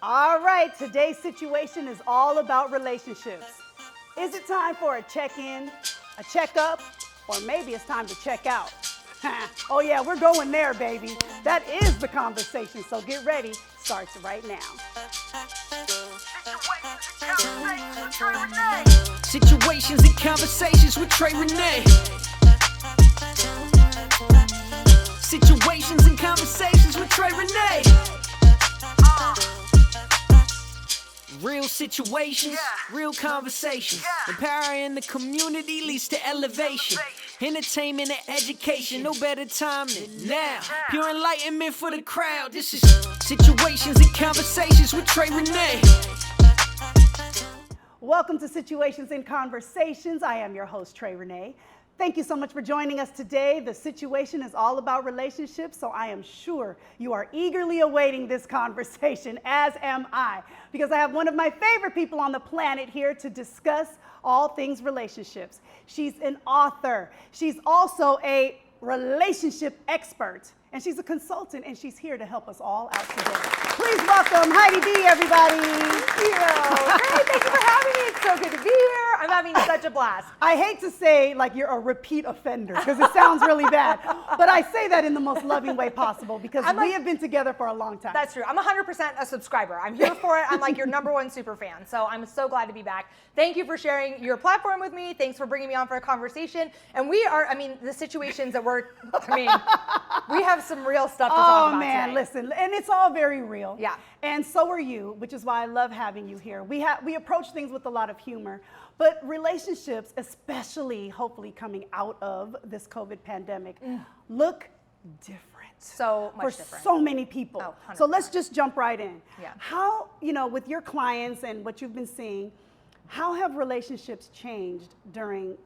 All right, today's situation is all about relationships. Is it time for a check-in, a checkup, or maybe it's time to check out? Oh yeah, we're going there, baby. That is the conversation, so get ready. Starts right now. Situations and conversations with Trey Renee. Situations and conversations with Trey Renee. Real situations, real conversations. Empowering the community leads to elevation. Entertainment and education, no better time than now. Pure enlightenment for the crowd. This is Situations and Conversations with Trey Renee. Welcome to Situations and Conversations. I am your host, Trey Renee. Thank you so much for joining us today. The situation is all about relationships, so I am sure you are eagerly awaiting this conversation, as am I, because I have one of my favorite people on the planet here to discuss all things relationships. She's an author. She's also a relationship expert, and she's a consultant, and she's here to help us all out today. Please welcome Heidi B, everybody. Thank you. Great, thank you for having me. It's so good to be here. I'm having such a blast. I hate to say like you're a repeat offender because it sounds really bad, but I say that in the most loving way possible because we have been together for a long time. That's true. I'm 100% a subscriber. I'm here for it. I'm like your number one super fan. So I'm so glad to be back. Thank you for sharing your platform with me. Thanks for bringing me on for a conversation. And we are, the situations that we have some real stuff to talk about man, today. listen, and it's all very real. Yeah. And so are you, which is why I love having you here. We approach things with a lot of humor, but relationships, especially hopefully coming out of this COVID pandemic, look different. So much for different. so many people. Oh, 100%. So let's just jump right in. Yeah. How, with your clients and what you've been seeing, how have relationships changed during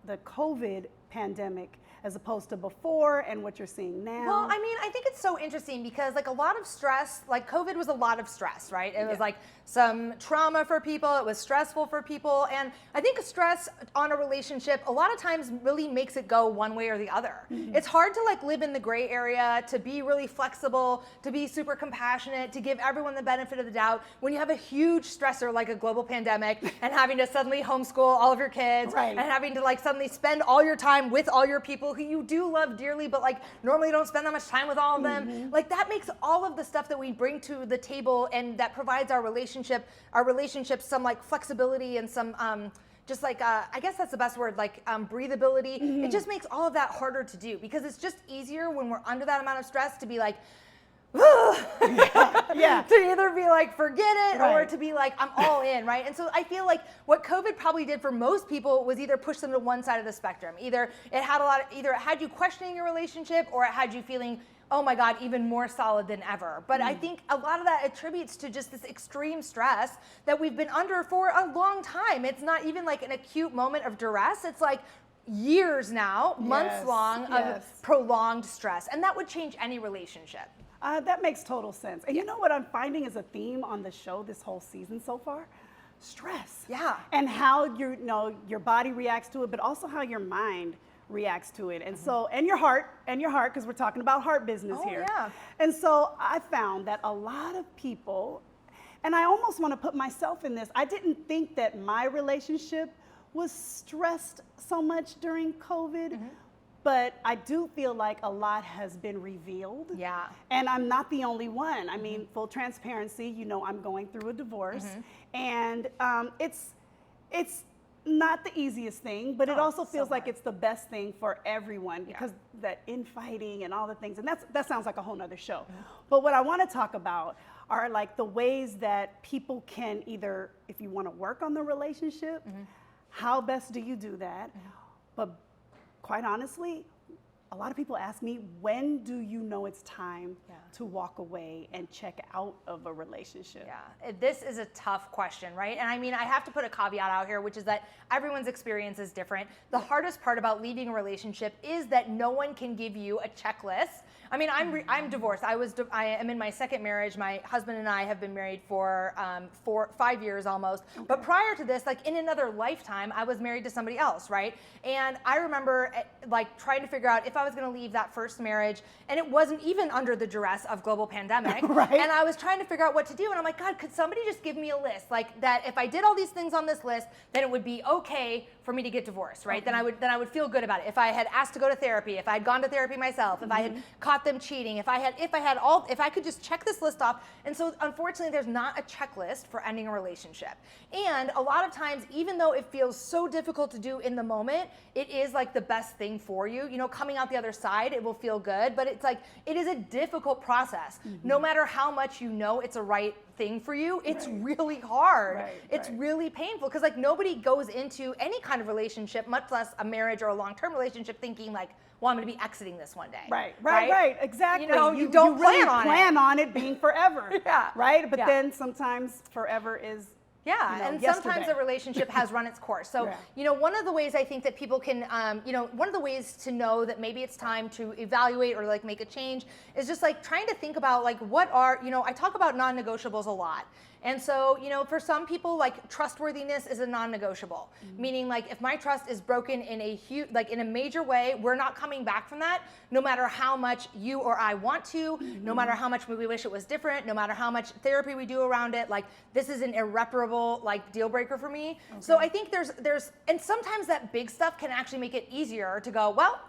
the COVID pandemic as opposed to before and what you're seeing now? Well, I think it's so interesting because a lot of stress, COVID was a lot of stress, right? It was some trauma for people. It was stressful for people. And I think stress on a relationship a lot of times really makes it go one way or the other. Mm-hmm. It's hard to live in the gray area, to be really flexible, to be super compassionate, to give everyone the benefit of the doubt when you have a huge stressor like a global pandemic and having to suddenly homeschool all of your kids and having to suddenly spend all your time with all your people who you do love dearly, but normally don't spend that much time with all of them. Mm-hmm. That makes all of the stuff that we bring to the table and that provides our relationships some flexibility and some I guess that's the best word, breathability. Mm-hmm. It just makes all of that harder to do because it's just easier when we're under that amount of stress to be to either be forget it or to be I'm all in, right? And so I feel what COVID probably did for most people was either push them to one side of the spectrum. Either it had you questioning your relationship or it had you feeling, oh my God, even more solid than ever. But I think a lot of that attributes to just this extreme stress that we've been under for a long time. It's not even an acute moment of duress. It's years now, months long of prolonged stress. And that would change any relationship. That makes total sense. And you know what I'm finding is a theme on the show this whole season so far? Stress. Yeah. And how your body reacts to it, but also how your mind reacts to it. And so, and your heart, because we're talking about heart business here. Yeah. And so I found that a lot of people, and I almost want to put myself in this, I didn't think that my relationship was stressed so much during COVID. Mm-hmm. But I do feel like a lot has been revealed. Yeah. And I'm not the only one. I mean, full transparency, I'm going through a divorce. Mm-hmm. And it's not the easiest thing, but it also feels like it's the best thing for everyone because that infighting and all the things, and that sounds like a whole nother show. Mm-hmm. But what I want to talk about are the ways that people can either, if you want to work on the relationship, how best do you do that? Mm-hmm. But quite honestly, a lot of people ask me, when do you know it's time to walk away and check out of a relationship? Yeah, this is a tough question, right? And I have to put a caveat out here, which is that everyone's experience is different. The hardest part about leaving a relationship is that no one can give you a checklist I mean, I'm divorced. I am in my second marriage. My husband and I have been married for 5 years almost. Okay. But prior to this, like in another lifetime, I was married to somebody else, right? And I remember like trying to figure out if I was going to leave that first marriage, and it wasn't even under the duress of global pandemic. Right. And I was trying to figure out what to do, and I'm like, God, could somebody just give me a list, like that if I did all these things on this list, then it would be okay for me to get divorced, right? Okay. Then I would feel good about it. If I had asked to go to therapy, if I had gone to therapy myself, if I had caught them cheating, if I could just check this list off. And so unfortunately, there's not a checklist for ending a relationship. And a lot of times, even though it feels so difficult to do in the moment, it is like the best thing for you. You know, coming out the other side, it will feel good, but it's like, it is a difficult process. No matter how much you know it's a right thing for you, it's really hard. It's really painful because like nobody goes into any kind of relationship, much less a marriage or a long-term relationship, thinking like, well, I'm going to be exiting this one day. Right, exactly. You know, you don't really plan on it being forever. Right? But Yeah. then sometimes forever is and yesterday. sometimes a relationship has run its course. So, you know, one of the ways I think that people can, one of the ways to know that maybe it's time to evaluate or like make a change is just like trying to think about like what are, I talk about non-negotiables a lot. And so, for some people, like trustworthiness is a non-negotiable, meaning like if my trust is broken in in a major way, we're not coming back from that, no matter how much you or I want to, no matter how much we wish it was different, no matter how much therapy we do around it, like this is an irreparable like deal breaker for me. Okay. So I think and sometimes that big stuff can actually make it easier to go, well,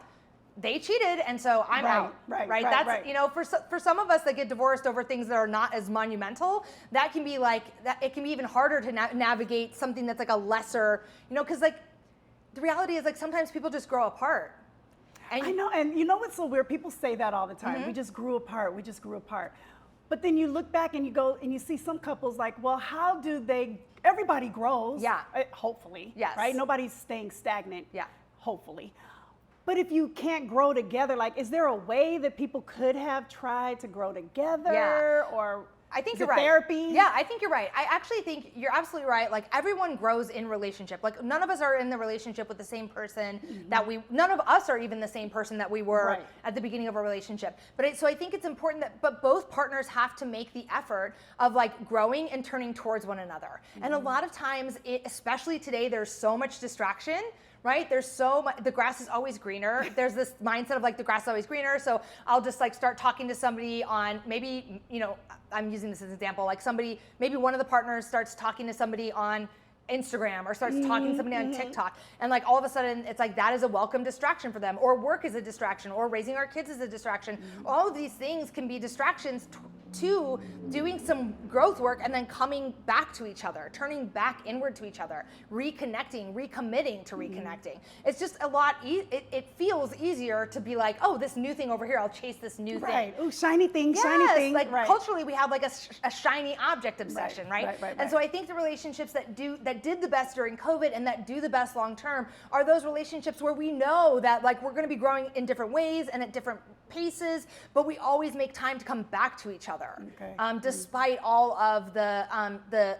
they cheated, and so I'm out. Right. That's for some of us that get divorced over things that are not as monumental, that can be like that. It can be even harder to navigate something that's like a lesser, because like the reality is like sometimes people just grow apart. And I know, and you know what's so weird? People say that all the time. We just grew apart. We just grew apart. But then you look back and you go and you see some couples like, well, how do they? Everybody grows. Yeah. Hopefully. Yes. Right. Nobody's staying stagnant. Yeah. Hopefully. But if you can't grow together, like, is there a way that people could have tried to grow together, or I think is you're it right. Therapy? Yeah, I think you're right. I actually think you're absolutely right. Like everyone grows in relationship. Like none of us are in the relationship with the same person none of us are even the same person that we were at the beginning of a relationship. So I think it's important but both partners have to make the effort of like growing and turning towards one another. And a lot of times, especially today, there's so much distraction. Right? There's so much, the grass is always greener. There's this mindset of like the grass is always greener. So I'll just like start talking to somebody on maybe, I'm using this as an example, like maybe one of the partners starts talking to somebody on Instagram or starts talking to somebody on TikTok. And like all of a sudden it's like that is a welcome distraction for them, or work is a distraction, or raising our kids is a distraction. All of these things can be distractions to doing some growth work and then coming back to each other, turning back inward to each other, reconnecting, recommitting to reconnecting. It's just a lot, it feels easier to be like, oh, this new thing over here, I'll chase this new thing. Right, ooh, shiny thing, yes, shiny thing. Like culturally we have like a shiny object obsession, right? And so I think the relationships that did the best during COVID and that do the best long term are those relationships where we know that like we're gonna be growing in different ways and at different paces, but we always make time to come back to each other, despite all of the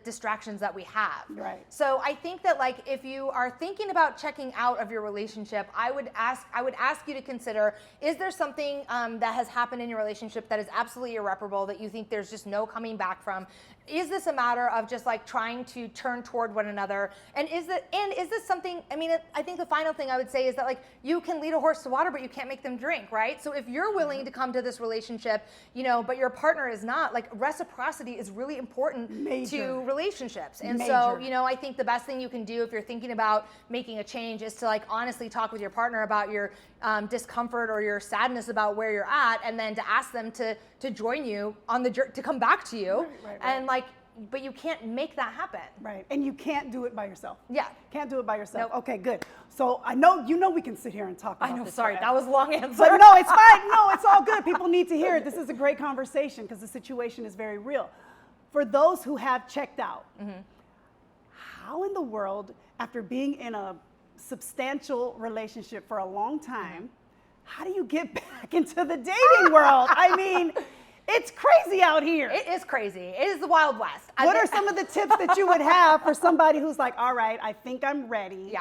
distractions that we have. Right. So I think that like if you are thinking about checking out of your relationship, I would ask you to consider: is there something that has happened in your relationship that is absolutely irreparable that you think there's just no coming back from? Is this a matter of just like trying to turn toward one another? And is this something? I mean, I think the final thing I would say is that like you can lead a horse to water, but you can't make them drink, right? So if you're willing to come to this relationship, but your partner is not, like reciprocity is really important to relationships. And so, I think the best thing you can do if you're thinking about making a change is to like honestly talk with your partner about your discomfort or your sadness about where you're at, and then to ask them to join you on the journey, to come back to you. And like, but you can't make that happen. Right. And you can't do it by yourself. Yeah. Can't do it by yourself. Nope. Okay, good. So I know, we can sit here and talk about this. I know, sorry, that was a long answer. But no, it's fine. No, it's all good. People need to hear it. This is a great conversation because the situation is very real. For those who have checked out, how in the world, after being in a substantial relationship for a long time, how do you get back into the dating world? I mean, it's crazy out here. It is crazy. It is the Wild West. What are some of the tips that you would have for somebody who's like, all right, I think I'm ready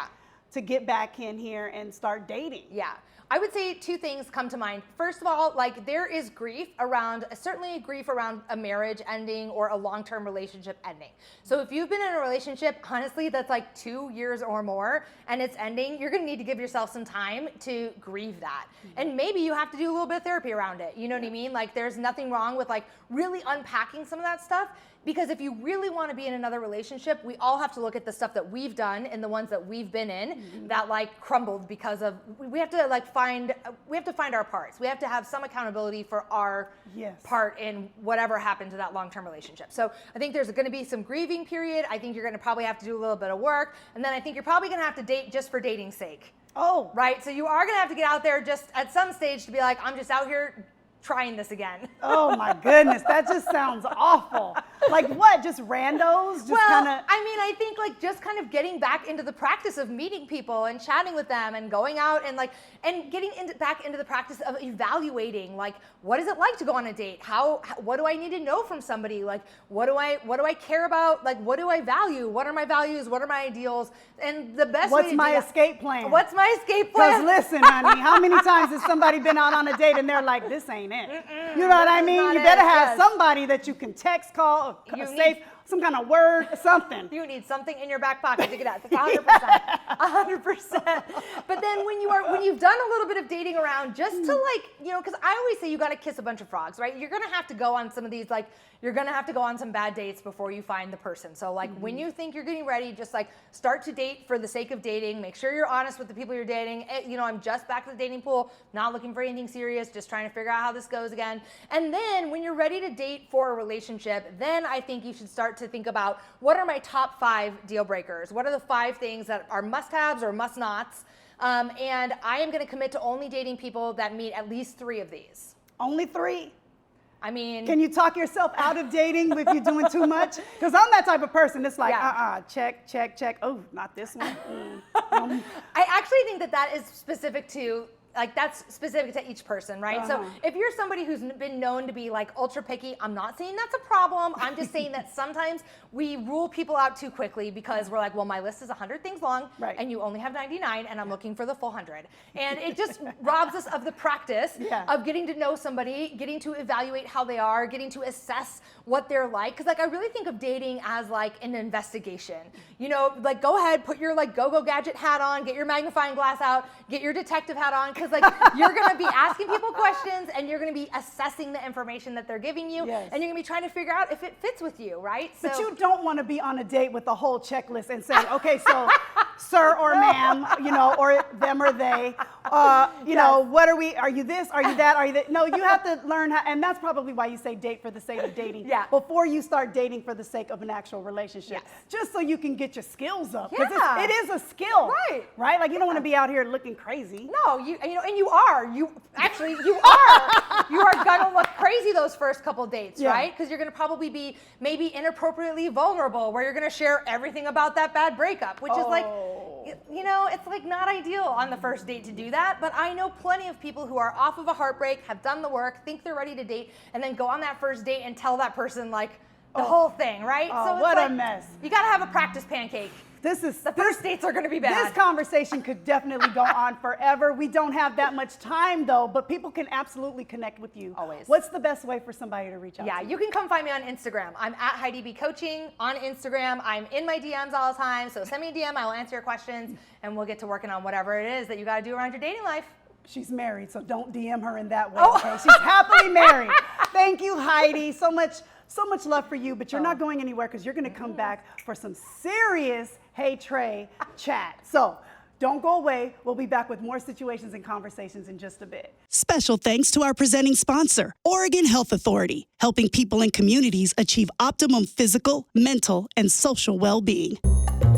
to get back in here and start dating? Yeah. I would say two things come to mind. First of all, like there is grief around, certainly grief around a marriage ending or a long-term relationship ending. So if you've been in a relationship, honestly, that's like 2 years or more and it's ending, you're gonna need to give yourself some time to grieve that. And maybe you have to do a little bit of therapy around it. You know what I mean? Like there's nothing wrong with like really unpacking some of that stuff. Because if you really want to be in another relationship, we all have to look at the stuff that we've done and the ones that we've been in that like crumbled because of, we have to like find our parts. We have to have some accountability for our part in whatever happened to that long-term relationship. So I think there's going to be some grieving period. I think you're going to probably have to do a little bit of work. And then I think you're probably going to have to date just for dating's sake. Oh. Right? So you are going to have to get out there just at some stage to be like, I'm just out here trying this again. Oh my goodness, that just sounds awful. Like what, just randos? Just well, kinda... I mean, I think like just kind of getting back into the practice of meeting people and chatting with them and going out and like, and getting back into the practice of evaluating, like, what is it like to go on a date? What do I need to know from somebody? Like, what do I care about? Like, what do I value? What are my values? What are my ideals? And the best What's way to my do that- escape plan? What's my escape plan? Because listen, honey, how many times has somebody been out on a date and they're like, this ain't it? You know what I mean? You better have somebody that you can text, call, save some kind of word, something. You need something in your back pocket to get out. 100%. 100%. But then when you've done a little bit of dating around, just to like, you know, because I always say you got to kiss a bunch of frogs, right? You're going to have to go on some of these, like, you're going to have to go on some bad dates before you find the person. So like when you think you're getting ready, just like start to date for the sake of dating. Make sure you're honest with the people you're dating. You know, I'm just back to the dating pool, not looking for anything serious, just trying to figure out how this goes again. And then when you're ready to date for a relationship, then I think you should start to think about what are my top 5 deal breakers? What are the 5 things that are must-haves or must-nots? And I am going to commit to only dating people that meet at least 3 of these. Only 3? I mean, can you talk yourself out of dating if you're doing too much? Because I'm that type of person. It's like, check, check, check. Oh, not this one. I actually think that is specific to, like, that's specific to each person, right? So if you're somebody who's been known to be like ultra picky, I'm not saying that's a problem. I'm just saying that sometimes we rule people out too quickly because we're like, well, my list is 100 things long and you only have 99 and I'm looking for the full 100. And it just robs us of the practice of getting to know somebody, getting to evaluate how they are, getting to assess what they're like. Because like I really think of dating as like an investigation. You know, like go ahead, put your like go-go gadget hat on, get your magnifying glass out, get your detective hat on, because like you're going to be asking people questions and you're going to be assessing the information that they're giving you, and you're going to be trying to figure out if it fits with you, right? So, but you don't want to be on a date with a whole checklist and say, okay, so sir or ma'am, you know, or them or they, you know, what are we, are you this, are you that, are you that? No, you have to learn how, and that's probably why you say date for the sake of dating before you start dating for the sake of an actual relationship, just so you can get your skills up, because it is a skill, right? Like you don't want to be out here looking crazy. No, you know, and you are gonna look crazy those first couple dates, right? Because you're gonna probably be maybe inappropriately vulnerable, where you're gonna share everything about that bad breakup, which is like, you know, it's like not ideal on the first date to do that. But I know plenty of people who are off of a heartbreak, have done the work, think they're ready to date, and then go on that first date and tell that person like the whole thing, right? So what a mess. You gotta have a practice pancake. The first dates are going to be bad. This conversation could definitely go on forever. We don't have that much time though, but people can absolutely connect with you. Always. What's the best way for somebody to reach out to you? Yeah, you can come find me on Instagram. I'm at Heidi B Coaching on Instagram. I'm in my DMs all the time, so send me a DM. I will answer your questions, and we'll get to working on whatever it is that you got to do around your dating life. She's married, so don't DM her in that way. Okay? She's happily married. Thank you, Heidi. So much love for you, but you're not going anywhere because you're going to come back for some serious Hey Trey chat. So don't go away. We'll be back with more situations and conversations in just a bit. Special thanks to our presenting sponsor, Oregon Health Authority, helping people and communities achieve optimum physical, mental, and social well-being.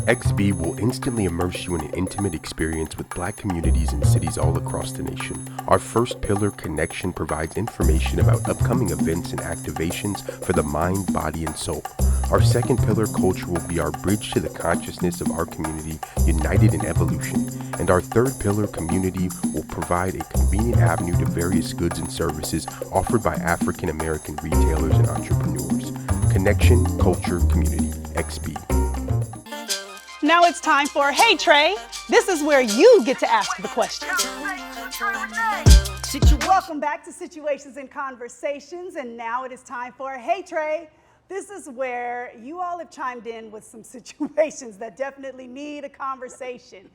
XB will instantly immerse you in an intimate experience with Black communities and cities all across the nation. Our first pillar, Connection, provides information about upcoming events and activations for the mind, body, and soul. Our second pillar, Culture, will be our bridge to the consciousness of our community, united in evolution. And our third pillar, Community, will provide a convenient avenue to various goods and services offered by African American retailers and entrepreneurs. Connection, Culture, Community, XB. Now it's time for Hey Trey This is where you get to ask the questions. Welcome back to Situations and Conversations, and now it is time for Hey Trey. This is where you all have chimed in with some situations that definitely need a conversation.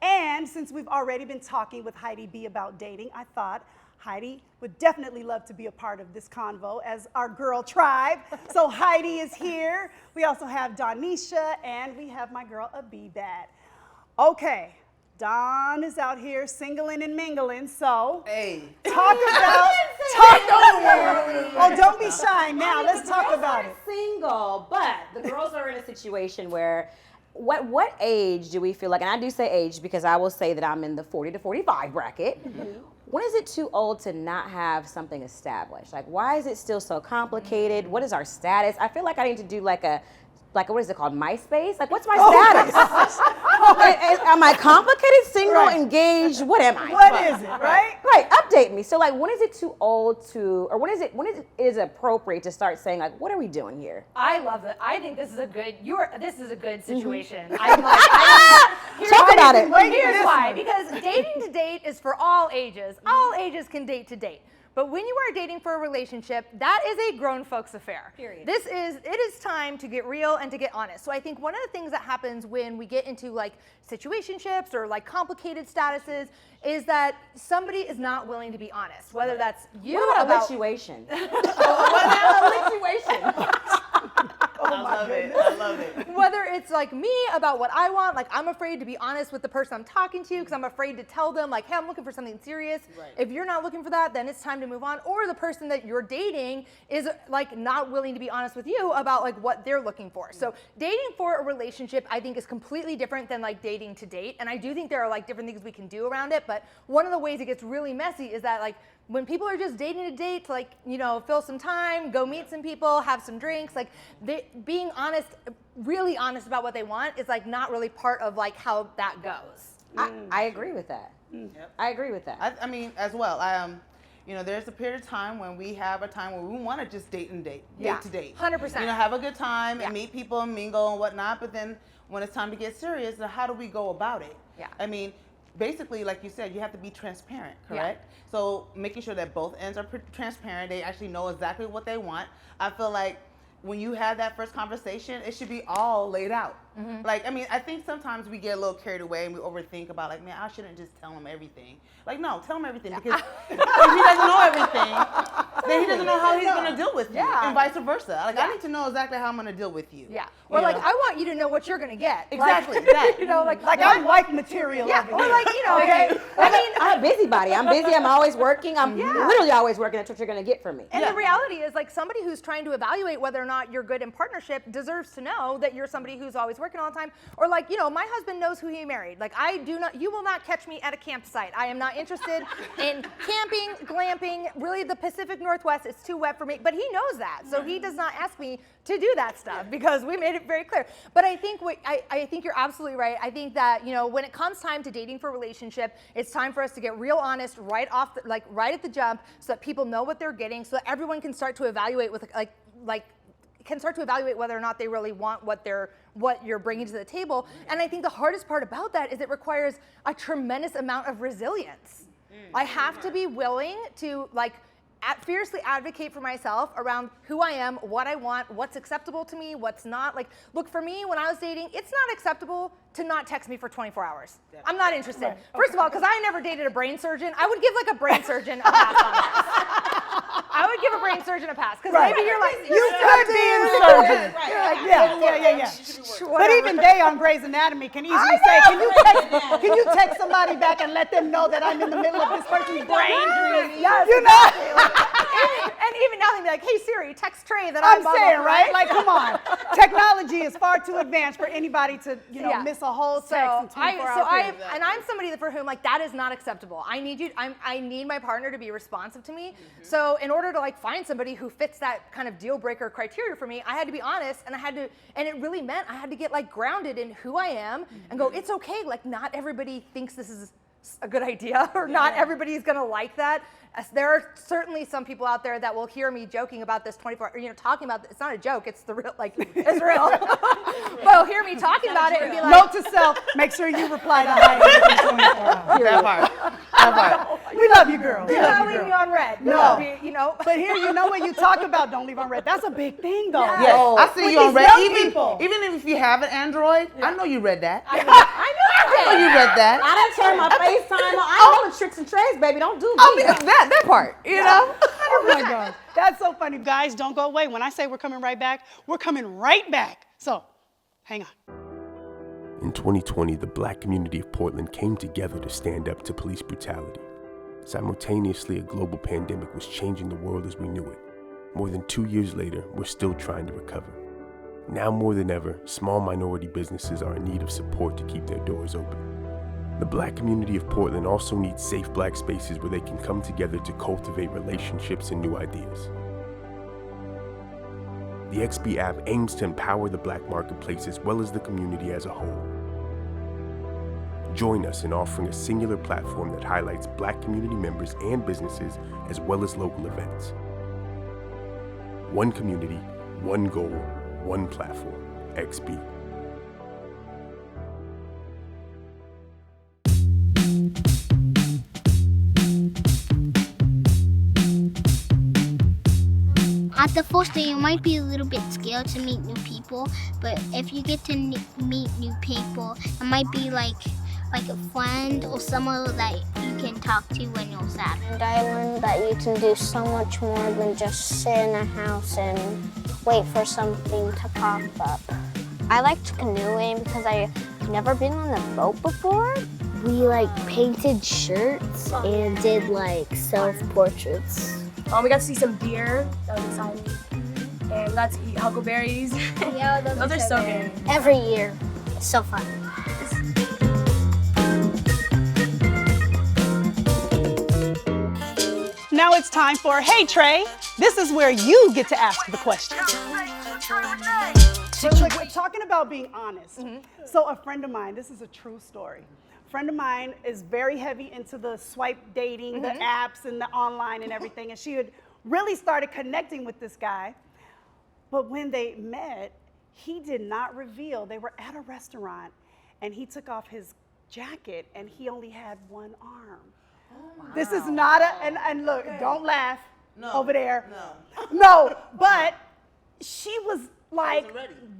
And since we've already been talking with Heidi B about dating, I thought Heidi would definitely love to be a part of this convo as our girl tribe. So Heidi is here. We also have Donisha, and we have my girl Abibat. Okay, Don is out here singling and mingling, so talk about. Oh, don't be shy now. Let's talk about it. Single, but the girls are in a situation where, what age do we feel like? And I do say age because I will say that I'm in the 40 to 45 bracket. When is it too old to not have something established? Like, why is it still so complicated? What is our status? I feel like I need to do like a what is it called? MySpace? Like, what's my status? Am I complicated, single, engaged? What am I? What is it, right? Right, update me. So like, when is it too old to, or when is it appropriate to start saying like, what are we doing here? I love it. I think this is a good. This is a good situation. Talk about it. Here's why. Because dating to date is for all ages. All ages can date to date. But when you are dating for a relationship, that is a grown folks affair. Period. It is time to get real and to get honest. So I think one of the things that happens when we get into like situationships or like complicated statuses is that somebody is not willing to be honest. Whether that's you What about lituation? I love it. Whether it's like me about what I want, like I'm afraid to be honest with the person I'm talking to because I'm afraid to tell them like, hey, I'm looking for something serious. Right. If you're not looking for that, then it's time to move on. Or the person that you're dating is like not willing to be honest with you about like what they're looking for. So dating for a relationship, I think, is completely different than like dating to date. And I do think there are like different things we can do around it. But one of the ways it gets really messy is that like when people are just dating to date, like, you know, fill some time, go meet some people, have some drinks, like being honest, really honest about what they want is like not really part of like how that goes. I agree with that. Yep. I agree with that. I mean, as well. You know, there's a period of time when we have a time where we want to just date to date. 100%. You know, have a good time and meet people and mingle and whatnot. But then when it's time to get serious, how do we go about it? Yeah. I mean, basically, like you said, you have to be transparent, correct? Yeah. So making sure that both ends are transparent, they actually know exactly what they want. I feel like when you have that first conversation, it should be all laid out. Like, I mean, I think sometimes we get a little carried away and we overthink about like, man, I shouldn't just tell him everything. Like, no, tell him everything because if he doesn't know everything, then he doesn't know how he's going to deal with you and vice versa. Like, I need to know exactly how I'm going to deal with you. Yeah. Or like, I want you to know what you're going to get. Exactly. Like, you know, like I'm wife material. Yeah. Or like, you know, okay. I mean, I'm a busybody. I'm busy. I'm always working. I'm literally always working. That's what you're going to get from me. And the reality is like somebody who's trying to evaluate whether or not you're good in partnership deserves to know that you're somebody who's always working all the time. Or like, you know, my husband knows who he married. Like you will not catch me at a campsite. I am not interested in camping, glamping, really the Pacific Northwest. It's too wet for me, but he knows that. So he does not ask me to do that stuff because we made it very clear. But I think I think you're absolutely right. I think that, you know, when it comes time to dating for a relationship, it's time for us to get real honest right at the jump so that people know what they're getting, so that everyone can start to evaluate with can start to evaluate whether or not they really want what you're bringing to the table. And I think the hardest part about that is it requires a tremendous amount of resilience. I have to be willing to fiercely advocate for myself around who I am, what I want, what's acceptable to me, what's not. Like, look, for me, when I was dating, it's not acceptable to not text me for 24 hours. I'm not interested. Right. First of all, because I never dated a brain surgeon, I would give like a brain surgeon a pass on this. I would give a brain surgeon a pass because maybe you're like, you could be a surgeon. Yeah. But even they on Grey's Anatomy can easily say, can you text somebody back and let them know that I'm in the middle of this person's brain? Yes, you know? And even now they'd be like, hey Siri, text Trey that I'm saying, right? Like, come on. Technology is far too advanced for anybody to, miss a whole text in 24 hours. And I'm somebody for whom like that is not acceptable. I need my partner to be responsive to me. So in order to like find somebody who fits that kind of deal breaker criteria for me, I had to be honest, and and it really meant I had to get like grounded in who I am and go, it's okay. Like, not everybody thinks this is a good idea, or not everybody's gonna like that. There are certainly some people out there that will hear me joking about this 24, talking about, it's not a joke, it's the real, like, it's real. But will hear me talking about it and be like, Note to self, make sure you reply to Heidi within 24 hours. That part. We love you, girl. "You're not leaving me on red." No. But here, what you talk about, don't leave on red. That's a big thing, though. Yeah. Yes, I see With you on these red. young people. Even if you have an Android, I know you read that. I know You read that. I done turned my FaceTime on. I know the tricks and trades, baby. Don't do me. I mean, that part, you know? Oh my God. That's so funny. Guys, don't go away. When I say we're coming right back, we're coming right back. So, hang on. In 2020, the Black community of Portland came together to stand up to police brutality. Simultaneously, a global pandemic was changing the world as we knew it. More than 2 years later, we're still trying to recover. Now more than ever, small minority businesses are in need of support to keep their doors open. The Black community of Portland also needs safe Black spaces where they can come together to cultivate relationships and new ideas. The XB app aims to empower the Black marketplace as well as the community as a whole. Join us in offering a singular platform that highlights Black community members and businesses as well as local events. One community, one goal, one platform, XB. At the first day, you might be a little bit scared to meet new people, but if you get to meet new people, it might be like a friend or someone that you can talk to when you're sad. And I learned that you can do so much more than just sit in a house and wait for something to pop up. I liked canoeing because I've never been on a boat before. We painted shirts and did self-portraits. We got to see some deer, that was exciting, and we got to eat huckleberries. Yeah, those are so good. Every year, it's so fun. Now it's time for Hey Trey. This is where you get to ask the question. So we're talking about being honest. So a friend of mine, this is a true story. A friend of mine is very heavy into the swipe dating, the apps and the online and everything. And she had really started connecting with this guy. But when they met, he did not reveal. They were at a restaurant and he took off his jacket and he only had one arm. Wow. This is not and look, don't laugh over there. No, but she was like,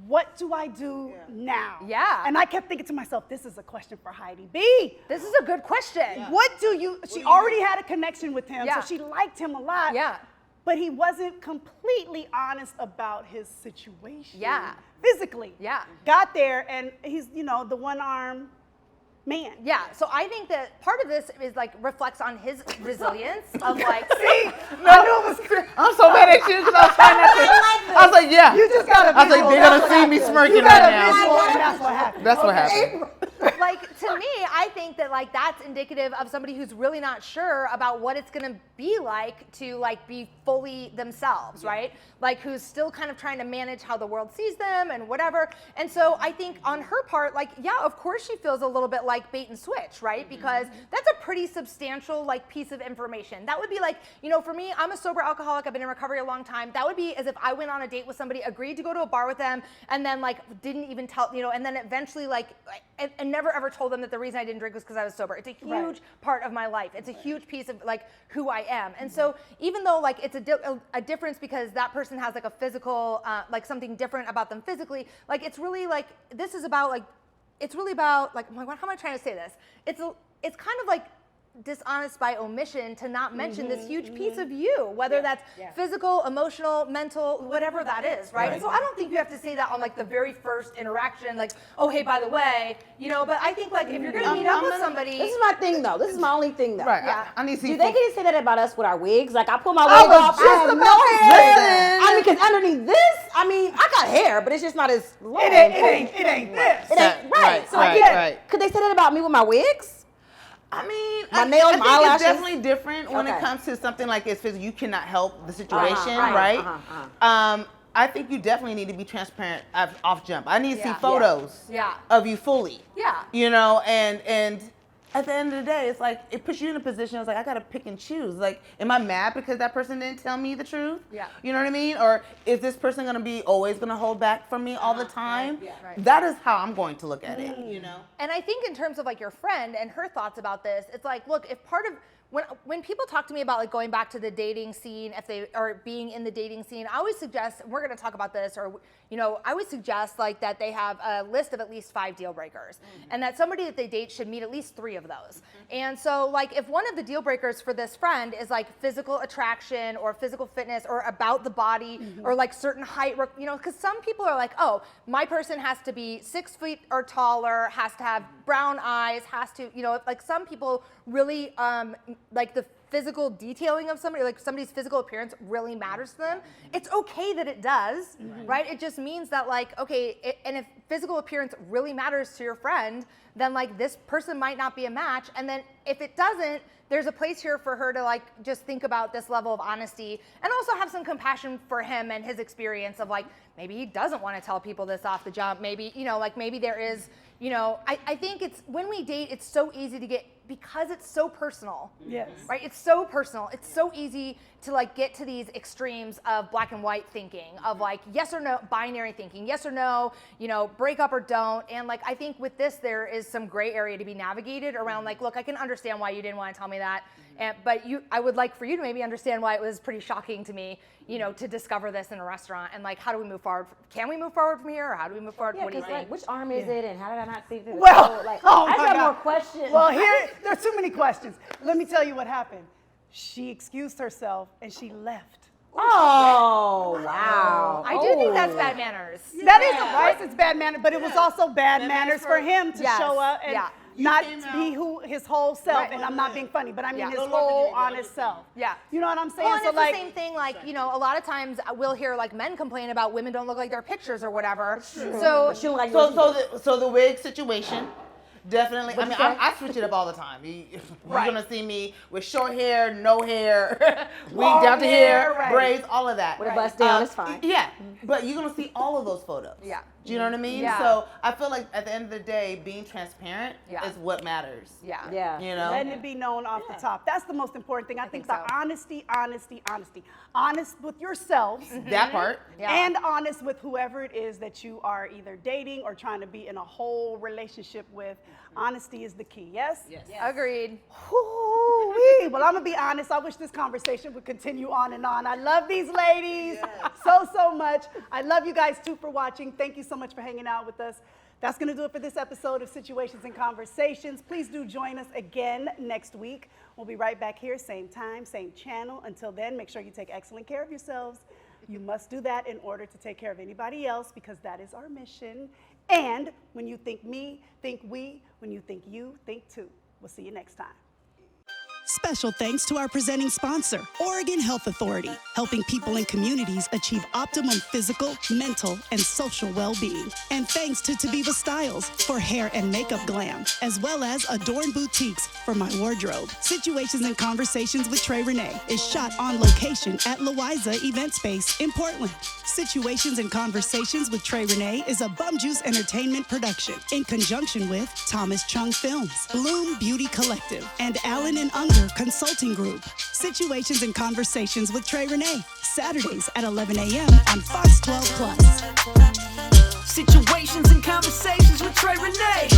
what do I do now? Yeah. And I kept thinking to myself, this is a question for Heidi B. This is a good question. Yeah. She already had a connection with him, so she liked him a lot. Yeah. But he wasn't completely honest about his situation. Yeah. Physically. Yeah. Got there and he's, the one arm man. Yeah, so I think that part of this is reflects on his resilience of See, I'm so mad at you because I was trying not to. I was like, yeah. You just got to. I was like, they're gonna see me smirking right now. And that's what happened. That's what happened. To me, I think that that's indicative of somebody who's really not sure about what it's gonna be like to be fully themselves, right? Who's still kind of trying to manage how the world sees them and whatever. And so I think on her part, yeah, of course she feels a little bit like bait and switch, right? Because that's a pretty substantial piece of information. That would be for me, I'm a sober alcoholic. I've been in recovery a long time. That would be as if I went on a date with somebody, agreed to go to a bar with them, and then didn't even tell, and then eventually and never ever told them that the reason I didn't drink was because I was sober. It's a huge part of my life. It's a huge piece of who I am. And so even though it's a difference because that person has a physical, something different about them physically, it's really this is about it's really about how am I trying to say this? It's kind of dishonest by omission to not mention this huge piece of you, whether that's physical, emotional, mental, whatever that is, right? And so I don't think you have to say that on the very first interaction, oh, hey, by the way, but I think if you're gonna meet up with somebody. This is my thing though. This is my only thing though. Right. Yeah. I need to see. Do they get to say that about us with our wigs? I pull my wig off. I have no hair. Because underneath this, I got hair, but it's just not as long. It ain't this. It ain't right. So could they say that about me with my wigs? My nails, I my think eyelashes. it's definitely different when it comes to something like this physical. You cannot help the situation, right? I think you definitely need to be transparent off jump. I need to see photos of you fully. Yeah. And at the end of the day, it's like it puts you in a position. It's like I gotta pick and choose. Like, am I mad because that person didn't tell me the truth? Yeah. You know what I mean? Or is this person gonna be always gonna hold back from me all the time? Right. That is how I'm going to look at it. You know. And I think in terms of like your friend and her thoughts about this, it's like, look, if part of when people talk to me about like going back to the dating scene, if they are being in the dating scene, I always suggest, we're going to talk about this, or I would suggest like that they have a list of at least 5 deal breakers, and that somebody that they date should meet at least 3 of those. And so like if one of the deal breakers for this friend is like physical attraction or physical fitness or about the body or like certain height, because some people are like, oh, my person has to be 6 feet or taller, has to have brown eyes, has to, like some people really like the physical detailing of somebody, like somebody's physical appearance really matters to them. It's okay that it does, right? It just means that like, okay, and if physical appearance really matters to your friend, then like this person might not be a match. And then if it doesn't, there's a place here for her to like just think about this level of honesty and also have some compassion for him and his experience of like, maybe he doesn't want to tell people this off the jump. Maybe, like maybe there is, I think it's when we date, it's so easy to get, because it's so personal. Yes. Right? It's so personal. It's so easy to like get to these extremes of black and white thinking, of like yes or no, binary thinking, yes or no, break up or don't. And like I think with this there is some gray area to be navigated around like, look, I can understand why you didn't want to tell me that. But I would like for you to maybe understand why it was pretty shocking to me, to discover this in a restaurant, and like, how do we move forward? Can we move forward from here, or how do we move forward? Yeah, what do you think? like, which arm is it, and how did I not see this? Well, like, oh I my got God. more questions. Well, there's too many questions. Let me tell you what happened. She excused herself and she left. Oh, wow. I do think that's bad manners. That is, of course, it's bad manners, but it was also bad manners for him to show up and not be his whole self. And I'm not being funny, but I mean his whole honest self. Yeah. You know what I'm saying? Well, and so it's like, the same thing, like, a lot of times we'll hear like men complain about women don't look like their pictures or whatever. So the wig situation. Definitely. I mean, I switch it up all the time. You're gonna see me with short hair, no hair, wig down to hair, braids, all of that. With a bust down, it's fine. Yeah, but you're gonna see all of those photos. Yeah. Do you know what I mean? Yeah. So I feel like at the end of the day, being transparent is what matters. Yeah. Yeah. letting it be known off the top. That's the most important thing. I think the honesty. Honest with yourselves. That part. And honest with whoever it is that you are either dating or trying to be in a whole relationship with. Honesty is the key, yes? Yes. Agreed. Woo-wee. Well, I'm going to be honest. I wish this conversation would continue on and on. I love these ladies so much. I love you guys, too, for watching. Thank you so much for hanging out with us. That's going to do it for this episode of Situations and Conversations. Please do join us again next week. We'll be right back here, same time, same channel. Until then, make sure you take excellent care of yourselves. You must do that in order to take care of anybody else, because that is our mission. And when you think me, think we. When you think you, think too. We'll see you next time. Special thanks to our presenting sponsor, Oregon Health Authority, helping people and communities achieve optimum physical, mental, and social well-being. And thanks to Tabiva Styles for hair and makeup glam, as well as Adorn Boutiques for my wardrobe. Situations and Conversations with Trey Renee is shot on location at Loiza Event Space in Portland. Situations and Conversations with Trey Renee is a Bum Juice Entertainment production in conjunction with Thomas Chung Films, Bloom Beauty Collective, and Allen & Unger Consulting Group. Situations and Conversations with Trey Renee, Saturdays at 11 a.m. on Fox 12 Plus. Situations and Conversations with Trey Renee.